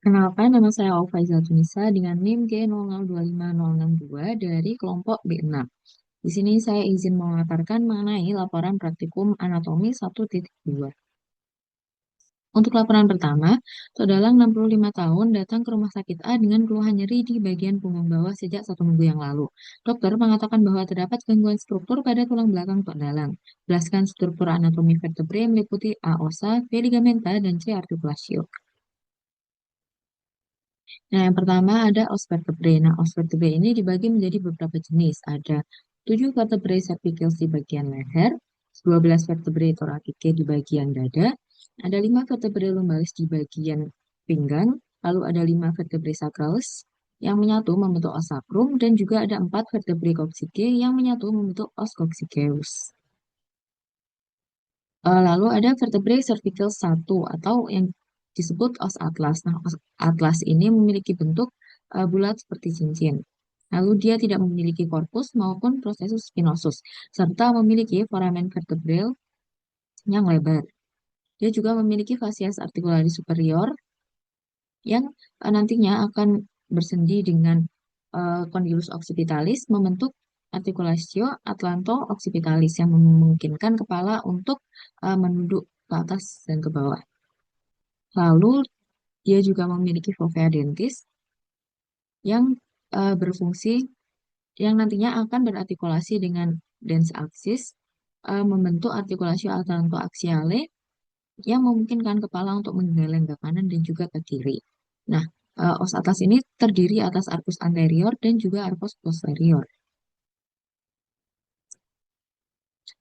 Kenalkan, nama saya Aufaizal Tunisa dengan NIM G0025062 dari kelompok B6. Di sini saya izin memaparkan mengenai laporan praktikum anatomi 1.2. Untuk laporan pertama, Todalang 65 tahun datang ke rumah sakit A dengan keluhan nyeri di bagian punggung bawah sejak 1 minggu yang lalu. Dokter mengatakan bahwa terdapat gangguan struktur pada tulang belakang Todalang. Jelaskan struktur anatomi vertebrae meliputi A. ossa, B. ligamenta, dan C. articulatio. Nah, yang pertama ada os vertebrae. Nah, os vertebrae ini dibagi menjadi beberapa jenis. Ada 7 vertebrae cervicales di bagian leher, 12 vertebrae thoracicae di bagian dada, ada 5 vertebrae lumbalis di bagian pinggang, lalu ada 5 vertebrae sacralis yang menyatu membentuk os sacrum, dan juga ada 4 vertebrae coccygeae yang menyatu membentuk os coccygeus. Lalu ada vertebrae cervical 1 atau yang disebut os atlas. Nah, os atlas ini memiliki bentuk bulat seperti cincin. Lalu dia tidak memiliki korpus maupun prosesus spinosus, serta memiliki foramen vertebral yang lebar. Dia juga memiliki fascias articularis superior yang nantinya akan bersendi dengan condylus occipitalis membentuk articulatio atlanto-occipitalis yang memungkinkan kepala untuk menunduk ke atas dan ke bawah. Lalu dia juga memiliki fovea dentis yang berfungsi yang nantinya akan berartikulasi dengan dens axis membentuk artikulasi atlanto-axiale yang memungkinkan kepala untuk menggeleng ke kanan dan juga ke kiri. Nah, os atas ini terdiri atas arcus anterior dan juga arcus posterior.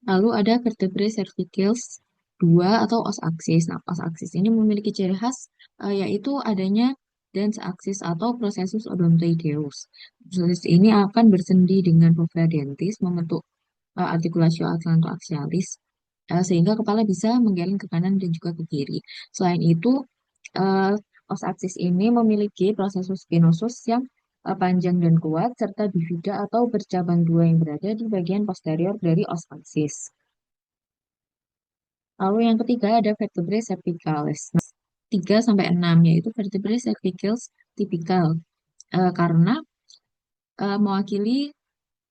Lalu ada vertebrae cervicales 2 atau os aksis. Nah, os aksis ini memiliki ciri khas yaitu adanya dens axis atau processus odontoideus. Proses ini akan bersendi dengan fovea dentis membentuk articulatio atlanto-axialis sehingga kepala bisa menggeleng ke kanan dan juga ke kiri. Selain itu, eh, os aksis ini memiliki prosesus spinosus yang panjang dan kuat, serta bifida atau bercabang dua yang berada di bagian posterior dari os aksis. Lalu yang ketiga ada vertebrae cervicalis. Nah, 3 sampai 6 yaitu vertebrae cervicales tipikal karena mewakili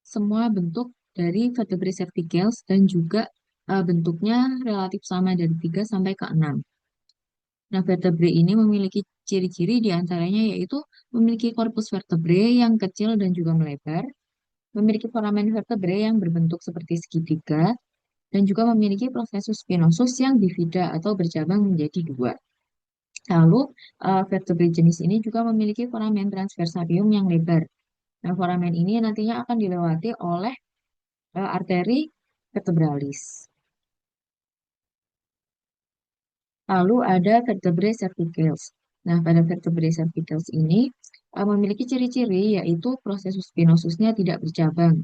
semua bentuk dari vertebrae cervicales dan juga bentuknya relatif sama dari 3 sampai ke 6. Nah, vertebrae ini memiliki ciri-ciri diantaranya yaitu memiliki korpus vertebrae yang kecil dan juga melebar, memiliki foramen vertebrae yang berbentuk seperti segitiga, dan juga memiliki prosesus spinosus yang bifida atau bercabang menjadi dua. Lalu, vertebrae jenis ini juga memiliki foramen transversarium yang lebar. Nah, foramen ini nantinya akan dilewati oleh arteri vertebralis. Lalu ada vertebrae cervicales. Nah, pada vertebrae cervicales ini memiliki ciri-ciri yaitu prosesus spinosusnya tidak bercabang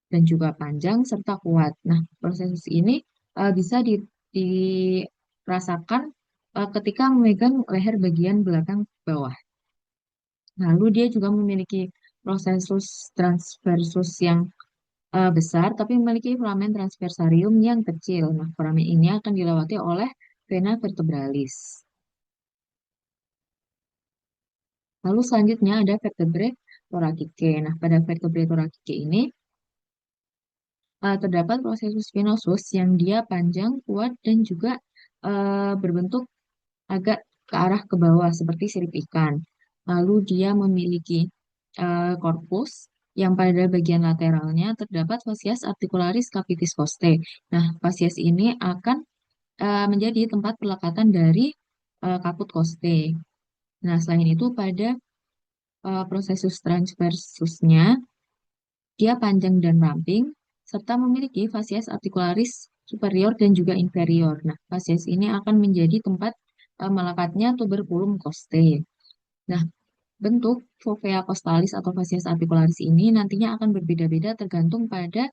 dan juga panjang serta kuat. Nah, prosesus ini bisa dirasakan ketika memegang leher bagian belakang bawah. Lalu dia juga memiliki prosesus transversus yang besar, tapi memiliki foramen transversarium yang kecil. Nah, foramen ini akan dilewati oleh vena vertebralis. Lalu selanjutnya ada vertebrae thoracicae. Nah, pada vertebrae thoracicae ini terdapat prosesus spinosus yang dia panjang, kuat, dan juga berbentuk agak ke arah ke bawah seperti sirip ikan. Lalu dia memiliki korpus yang pada bagian lateralnya terdapat fascias articularis capitis costae. Nah, fascias ini akan menjadi tempat pelekatan dari kaput costae. Nah, selain itu pada prosesus transversusnya dia panjang dan ramping serta memiliki fascias articularis superior dan juga inferior. Nah, fascias ini akan menjadi tempat melekatnya tuberculum costae. Nah, bentuk fovea costalis atau fascias articularis ini nantinya akan berbeda-beda tergantung pada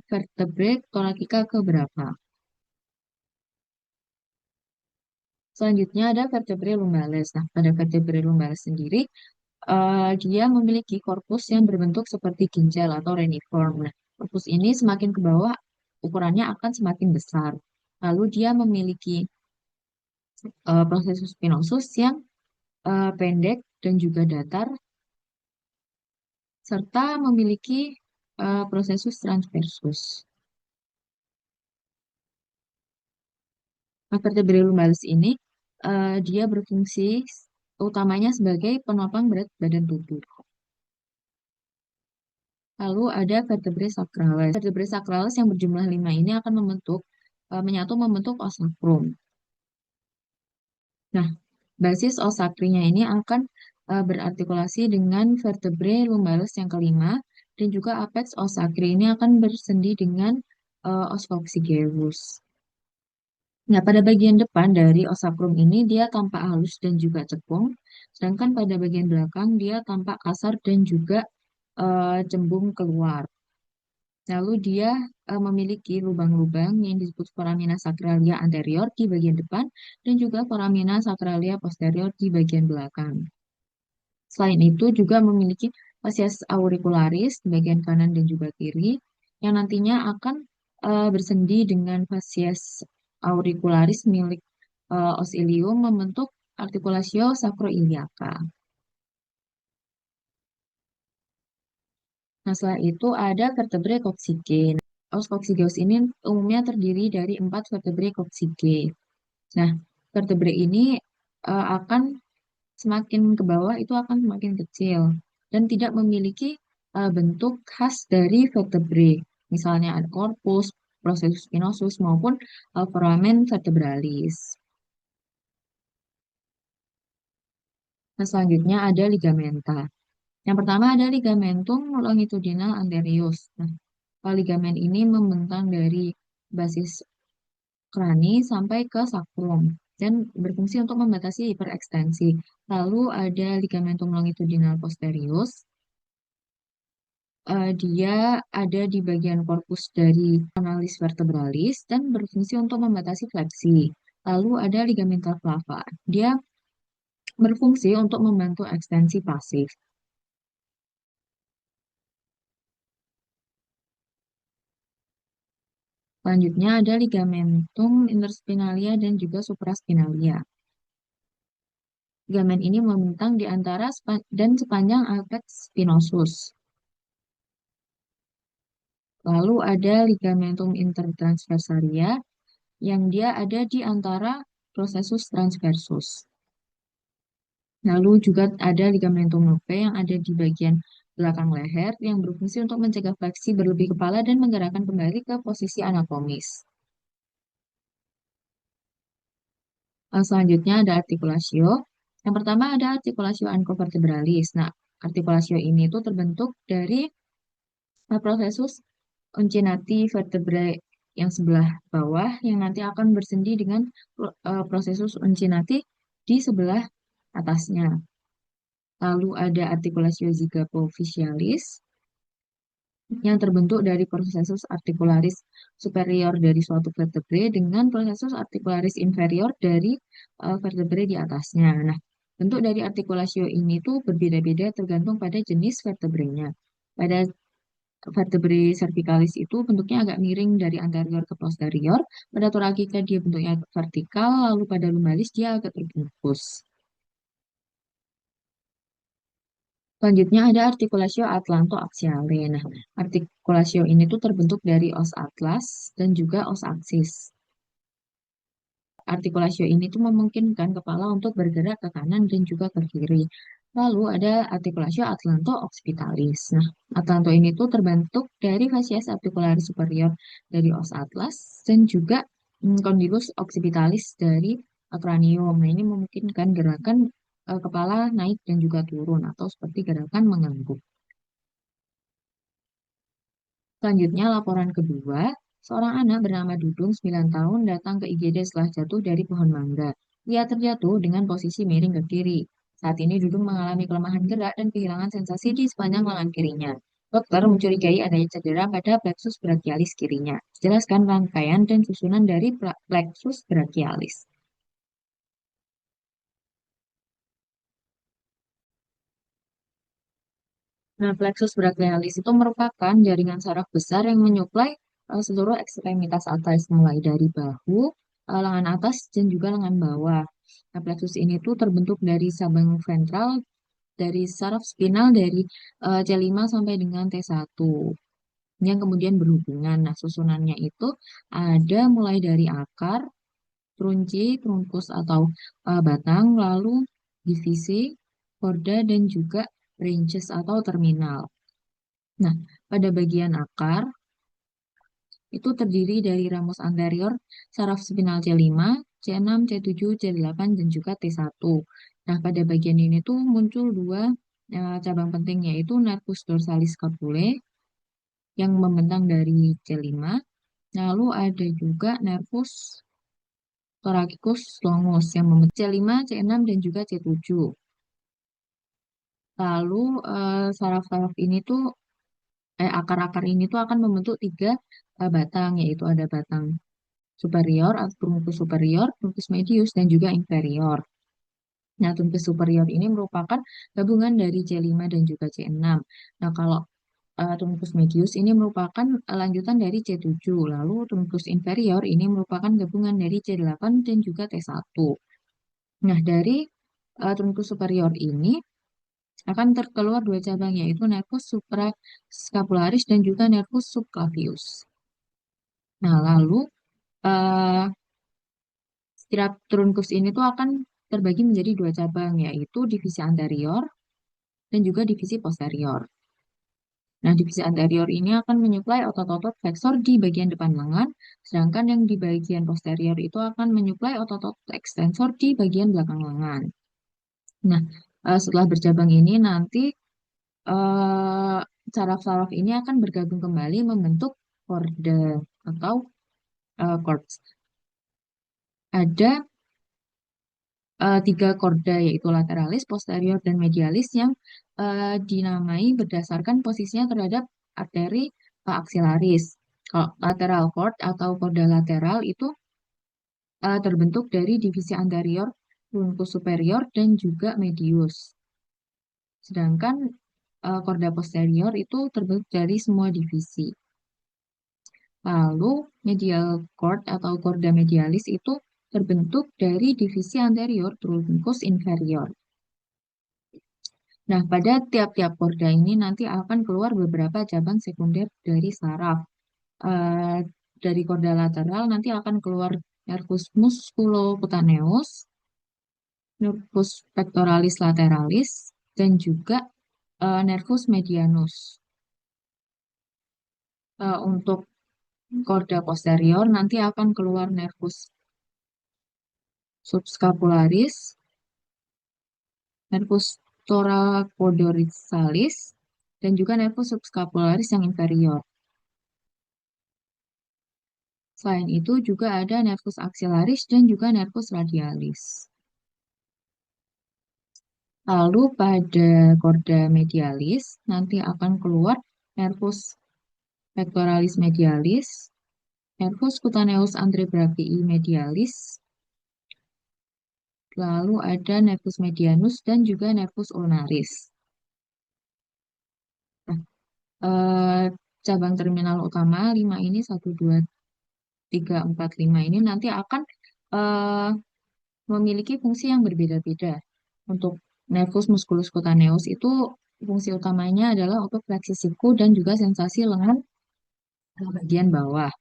vertebrae thoracica keberapa. Selanjutnya ada vertebrae lumbalis. Nah, pada vertebrae lumbalis sendiri, dia memiliki korpus yang berbentuk seperti ginjal atau reniform. Nah, korpus ini semakin ke bawah, ukurannya akan semakin besar. Lalu dia memiliki prosesus spinosus yang pendek dan juga datar, serta memiliki prosesus transversus. Nah, vertebrae lumbalis ini dia berfungsi utamanya sebagai penopang berat badan tubuh. Lalu ada vertebrae sacralis. Vertebrae sacralis yang berjumlah 5 ini akan menyatu membentuk os sacrum. Nah, basis os sacrinya ini akan berartikulasi dengan vertebrae lumbalis yang kelima, dan juga apex os sacri ini akan bersendi dengan os coccygeus. Nah, pada bagian depan dari os sacrum ini dia tampak halus dan juga cekung, sedangkan pada bagian belakang dia tampak kasar dan juga cembung keluar. Lalu dia memiliki lubang-lubang yang disebut foramina sacralia anterior di bagian depan dan juga foramina sacralia posterior di bagian belakang. Selain itu juga memiliki fascias auricularis di bagian kanan dan juga kiri yang nantinya akan bersendi dengan fascias auricularis milik os ilium membentuk articulatio sacroiliaca. Nah, setelah itu ada vertebrae coccige. Os coccygeus ini umumnya terdiri dari 4 vertebrae coccige. Nah, vertebrae ini akan semakin ke bawah itu akan semakin kecil dan tidak memiliki bentuk khas dari vertebrae. Misalnya ada corpus, processus spinosus maupun foramen vertebralis. Nah, selanjutnya ada ligamenta. Yang pertama ada ligamentum longitudinal anterius. Nah, ligamen ini membentang dari basis krani sampai ke sakrum dan berfungsi untuk membatasi hiperekstensi. Lalu ada ligamentum longitudinal posterius. Dia ada di bagian korpus dari kanalis vertebralis dan berfungsi untuk membatasi fleksi. Lalu ada ligamenta flava. Dia berfungsi untuk membantu ekstensi pasif. Selanjutnya ada ligamentum interspinalia dan juga supraspinalia. Ligamen ini membentang di antara dan sepanjang apex spinosus. Lalu ada ligamentum intertransversalia yang dia ada di antara processus transversus. Lalu juga ada ligamentum novae yang ada di bagian belakang leher yang berfungsi untuk mencegah fleksi berlebih kepala dan menggerakkan kembali ke posisi anatomis. Selanjutnya ada artikulasio. Yang pertama ada artikulasio ancovertebralis. Nah, artikulasio ini itu terbentuk dari processus uncinati vertebrae yang sebelah bawah yang nanti akan bersendi dengan processus uncinati di sebelah atasnya. Lalu ada artikulasio zygapophysialis yang terbentuk dari prosesus articularis superior dari suatu vertebrae dengan prosesus articularis inferior dari vertebrae di atasnya. Nah, bentuk dari artikulasio ini tuh berbeda-beda tergantung pada jenis vertebrenya. Pada vertebrae cervicalis itu bentuknya agak miring dari anterior ke posterior. Pada thoracica dia bentuknya vertikal, lalu pada lumbalis dia agak terbungkus. Selanjutnya ada artikulasio atlanto-aksiale. Nah, artikulasio ini tuh terbentuk dari os atlas dan juga os aksis. Artikulasio ini tuh memungkinkan kepala untuk bergerak ke kanan dan juga ke kiri. Lalu ada artikulasio atlanto-occipitalis. Nah, atlanto ini tuh terbentuk dari fascias articularis superior dari os atlas dan juga condylus occipitalis dari cranium. Nah, ini memungkinkan gerakan kepala naik dan juga turun atau seperti gerakan mengangguk. Selanjutnya, laporan kedua, seorang anak bernama Dudung 9 tahun datang ke IGD setelah jatuh dari pohon mangga. Ia terjatuh dengan posisi miring ke kiri. Saat ini Dudung mengalami kelemahan gerak dan kehilangan sensasi di sepanjang lengan kirinya. Dokter mencurigai adanya cedera pada plexus brachialis kirinya. Jelaskan rangkaian dan susunan dari plexus brachialis. Nah, plexus brachialis itu merupakan jaringan saraf besar yang menyuplai seluruh ekstremitas atas mulai dari bahu, lengan atas dan juga lengan bawah. Nah, plexus ini tuh terbentuk dari sabang ventral, dari saraf spinal dari C5 sampai dengan T1 yang kemudian berhubungan. Nah, susunannya itu ada mulai dari akar, trunci, trunkus atau batang, lalu divisi, korda, dan juga branches atau terminal. Nah, pada bagian akar itu terdiri dari ramus anterior, saraf spinal C5, C6, C7, C8, dan juga T1. Nah, pada bagian ini tuh muncul dua cabang penting, yaitu nervus dorsalis scapulae yang membentang dari C5, lalu ada juga nervus thoracic longus yang membentang C5, C6, dan juga C7. Lalu saraf-saraf ini tuh akar-akar ini tuh akan membentuk tiga batang, yaitu ada batang superior atau truncus superior, truncus medius, dan juga inferior. Nah, truncus superior ini merupakan gabungan dari C5 dan juga C6. Nah, kalau truncus medius ini merupakan lanjutan dari C7. Lalu truncus inferior ini merupakan gabungan dari C8 dan juga T1. Nah, dari truncus superior ini akan terkeluar dua cabang, yaitu nervus suprascapularis dan juga nervus subclavius. Nah, lalu eh, setiap trunkus ini tuh akan terbagi menjadi dua cabang, yaitu divisi anterior dan juga divisi posterior. Nah, divisi anterior ini akan menyuplai otot-otot flexor di bagian depan lengan, sedangkan yang di bagian posterior itu akan menyuplai otot-otot extensor di bagian belakang lengan. Nah, setelah bercabang ini nanti eh, saraf-saraf ini akan bergabung kembali membentuk korda atau cords. Ada tiga korda yaitu lateralis, posterior, dan medialis yang dinamai berdasarkan posisinya terhadap arteri axillaris. Kalau lateral cord atau korda lateral itu terbentuk dari divisi anterior, truncus superior, dan juga medius. Sedangkan korda posterior itu terbentuk dari semua divisi. Lalu medial cord atau korda medialis itu terbentuk dari divisi anterior, truncus inferior. Nah, pada tiap-tiap korda ini nanti akan keluar beberapa cabang sekunder dari saraf. Eh, dari korda lateral nanti akan keluar nervus musculocutaneus, nervus pectoralis lateralis, dan juga nervus medianus. Untuk korda posterior nanti akan keluar nervus subscapularis, nervus thoracodorsales, dan juga nervus subscapularis yang inferior. Selain itu juga ada nervus axillaris dan juga nervus radialis. Lalu pada korda medialis nanti akan keluar nervus pectoralis medialis, nervus cutaneus antebrachii medialis, lalu ada nervus medianus dan juga nervus ulnaris. Nah, cabang terminal utama 5 ini 1, 2, 3, 4, 5 ini nanti akan eh, memiliki fungsi yang berbeda-beda. Untuk nervus musculus cutaneus itu fungsi utamanya adalah untuk fleksi siku dan juga sensasi lengan bagian bawah.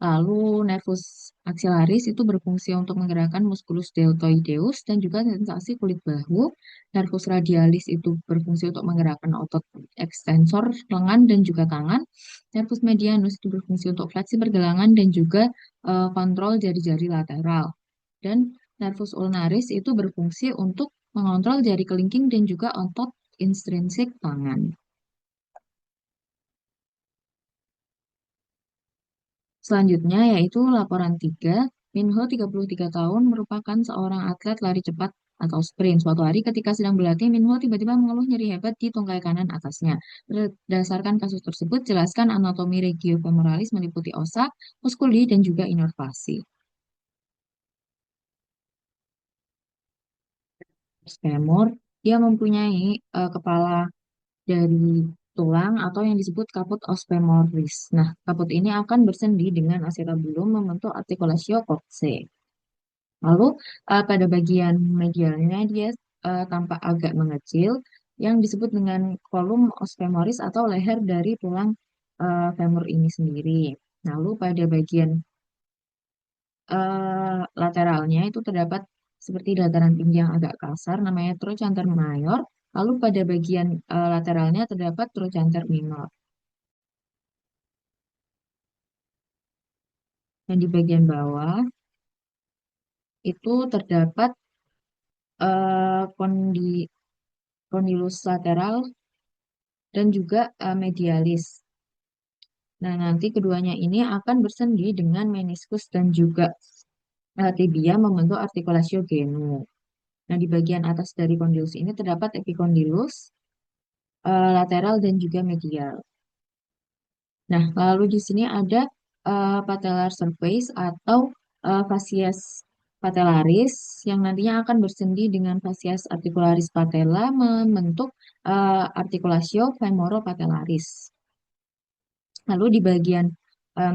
Lalu nervus axillaris itu berfungsi untuk menggerakkan musculus deltoideus dan juga sensasi kulit bahu. Nervus radialis itu berfungsi untuk menggerakkan otot ekstensor lengan dan juga tangan. Nervus medianus itu berfungsi untuk fleksi pergelangan dan juga kontrol jari-jari lateral. Dan nervus ulnaris itu berfungsi untuk mengontrol jari kelingking dan juga otot intrinsik tangan. Selanjutnya yaitu laporan 3. Minho 33 tahun merupakan seorang atlet lari cepat atau sprint. Suatu hari ketika sedang berlatih, Minho tiba-tiba mengeluh nyeri hebat di tungkai kanan atasnya. Berdasarkan kasus tersebut, jelaskan anatomi regiofemoralis meliputi osa, muskuli, dan juga inervasi. Femur, dia mempunyai kepala dari tulang atau yang disebut kaput os femoris. Nah, kaput ini akan bersendi dengan acetabulum membentuk articulatio coccyx. Lalu pada bagian medialnya dia tampak agak mengecil yang disebut dengan kolum os femoris atau leher dari tulang femur ini sendiri. Lalu pada bagian lateralnya itu terdapat seperti dataran tinggi yang agak kasar namanya trochanter mayor. Lalu pada bagian lateralnya terdapat trochanter minor. Dan di bagian bawah itu terdapat eh, kondi, kondilus lateral dan juga medialis. Nah, nanti keduanya ini akan bersendi dengan meniskus dan juga tibia membentuk artikulasio genu. Nah, di bagian atas dari kondilus ini terdapat epikondilus, lateral dan juga medial. Nah, lalu di sini ada patellar surface atau fascias patellaris yang nantinya akan bersendi dengan fascias articularis patella membentuk articulatio femoropatellaris. Lalu di bagian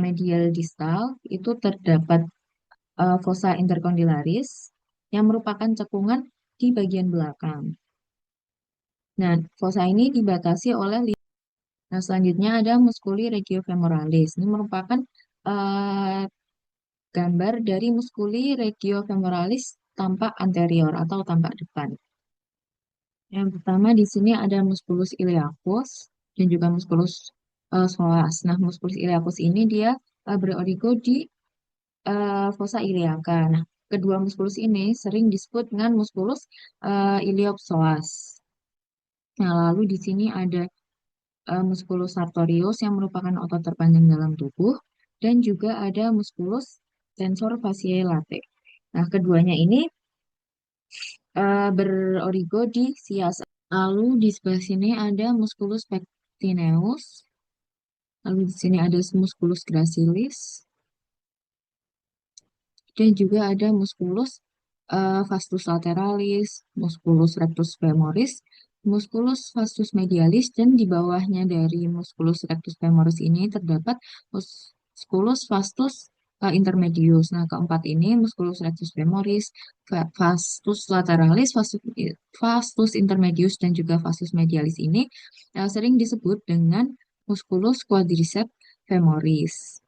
medial distal itu terdapat fossa intercondylaris yang merupakan cekungan di bagian belakang. Nah, fossa ini dibatasi oleh. Nah, selanjutnya ada musculi regiofemoralis. Ini merupakan eh, gambar dari musculi regiofemoralis tampak anterior atau tampak depan. Yang pertama di sini ada musculus iliacus dan juga musculus psoas. Nah, musculus iliacus ini dia berorigo di fossa iliaca. Nah, kedua musculus ini sering disebut dengan musculus iliopsoas. Nah, lalu di sini ada musculus sartorius yang merupakan otot terpanjang dalam tubuh dan juga ada musculus tensor fasciae latae. Nah, keduanya ini berorigo di sias. Lalu di sebelah sini ada musculus pectineus. Lalu di sini ada musculus gracilis dan juga ada musculus vastus lateralis, musculus rectus femoris, musculus vastus medialis, dan di bawahnya dari musculus rectus femoris ini terdapat musculus vastus intermedius. Nah, keempat ini musculus rectus femoris, vastus lateralis, vastus intermedius, dan juga vastus medialis ini sering disebut dengan musculus quadriceps femoris.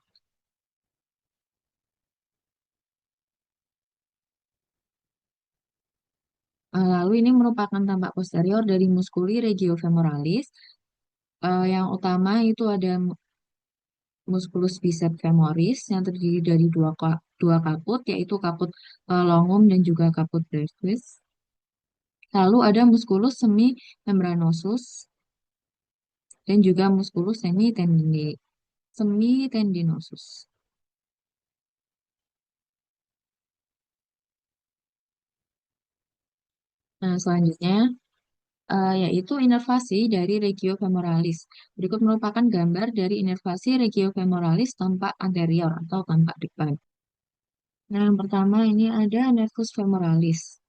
Lalu ini merupakan tampak posterior dari musculi regiofemoralis. Yang utama itu ada musculus biceps femoris yang terdiri dari dua kaput, yaitu kaput longum dan juga kaput brevis. Lalu ada musculus semimembranosus dan juga musculus semitendinosus. Nah, selanjutnya yaitu inervasi dari regiofemoralis. Berikut merupakan gambar dari inervasi regiofemoralis tampak anterior atau tampak depan. Nah, yang pertama ini ada nervus femoralis.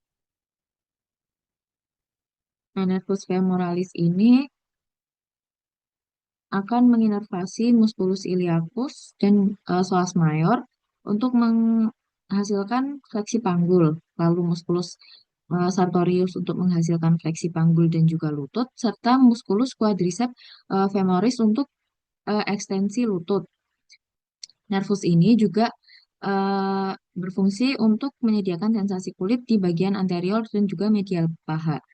Nah, nervus femoralis ini akan menginervasi musculus iliacus dan psoas mayor untuk menghasilkan fleksi panggul. Lalu musculus sartorius untuk menghasilkan fleksi panggul dan juga lutut, serta musculus quadriceps femoris untuk ekstensi lutut. Nervus ini juga eh, berfungsi untuk menyediakan sensasi kulit di bagian anterior dan juga medial paha.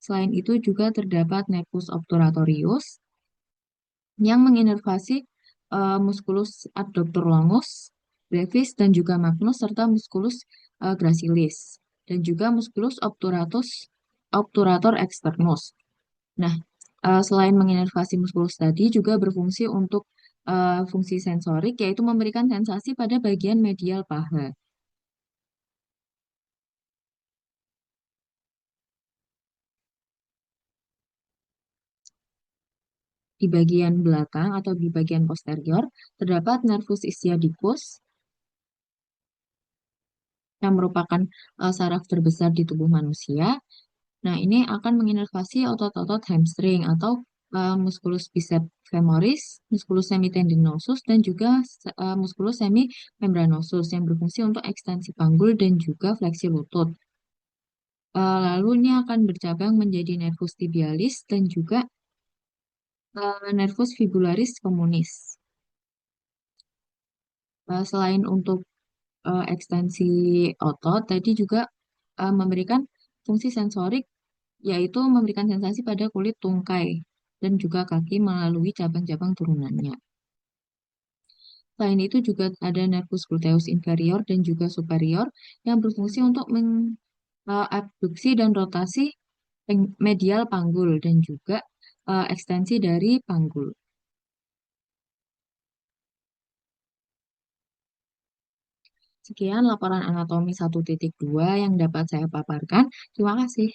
Selain itu juga terdapat nervus obturatorius yang menginervasi musculus adductor longus, brevis, dan juga magnus, serta musculus gracilis, dan juga musculus obturator externus. Nah, selain menginervasi muskulus tadi, juga berfungsi untuk fungsi sensorik, yaitu memberikan sensasi pada bagian medial paha. Di bagian belakang atau di bagian posterior, terdapat nervus ischiadicus yang merupakan saraf terbesar di tubuh manusia. Nah, ini akan menginervasi otot-otot hamstring atau musculus biceps femoris, musculus semitendinosus, dan juga musculus semimembranosus yang berfungsi untuk ekstensi panggul dan juga fleksi lutut. Lalu ini akan bercabang menjadi nervus tibialis dan juga nervus fibularis communis. Selain untuk ekstensi otot, tadi juga memberikan fungsi sensorik, yaitu memberikan sensasi pada kulit tungkai dan juga kaki melalui cabang-cabang turunannya. Selain itu juga ada nervus gluteus inferior dan juga superior yang berfungsi untuk abduksi dan rotasi medial panggul dan juga ekstensi dari panggul. Sekian laporan anatomi 1.2 yang dapat saya paparkan. Terima kasih.